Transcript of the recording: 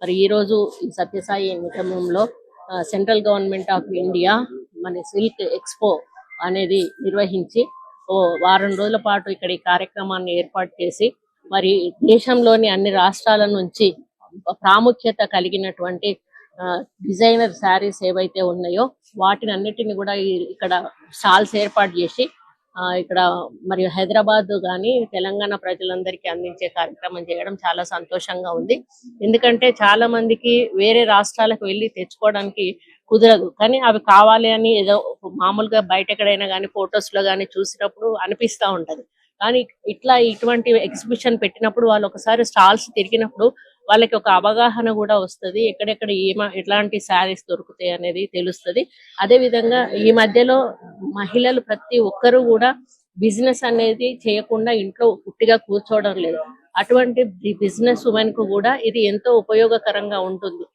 మరి ఈ రోజు ఈ సత్యసాయి నిగమంలో సెంట్రల్ గవర్నమెంట్ ఆఫ్ ఇండియా మన సిల్క్ ఎక్స్పో అనేది నిర్వహించి ఓ వారం రోజుల పాటు ఇక్కడ ఈ కార్యక్రమాన్ని ఏర్పాటు చేసి మరి దేశంలోని అన్ని రాష్ట్రాల నుంచి ప్రాముఖ్యత కలిగినటువంటి డిజైనర్ శారీస్ ఏవైతే ఉన్నాయో వాటిని అన్నిటిని కూడా ఇక్కడ స్టాల్స్ ఏర్పాటు చేసి ఇక్కడ మరియు హైదరాబాద్ గాని తెలంగాణ ప్రజలందరికీ అందించే కార్యక్రమం చేయడం చాలా సంతోషంగా ఉంది. ఎందుకంటే చాలా మందికి వేరే రాష్ట్రాలకు వెళ్ళి తెచ్చుకోవడానికి కుదరదు, కానీ అవి కావాలి అని ఏదో మామూలుగా బయట ఎక్కడైనా కానీ ఫొటోస్ లో కానీ చూసినప్పుడు అనిపిస్తా ఉంటది. కానీ ఇటువంటి ఎగ్జిబిషన్ పెట్టినప్పుడు వాళ్ళు ఒకసారి స్టాల్స్ తిరిగినప్పుడు వాళ్ళకి ఒక అవగాహన కూడా వస్తుంది, ఎక్కడెక్కడ ఎట్లాంటి శారీస్ దొరుకుతాయి అనేది తెలుస్తుంది. అదే విధంగా ఈ మధ్యలో మహిళలు ప్రతి ఒక్కరు కూడా బిజినెస్ అనేది చేయకుండా ఇంట్లో పుట్టిగా కూర్చోవడం లేదు. అటువంటి బిజినెస్ ఉమెన్ కు కూడా ఇది ఎంతో ఉపయోగకరంగా ఉంటుంది.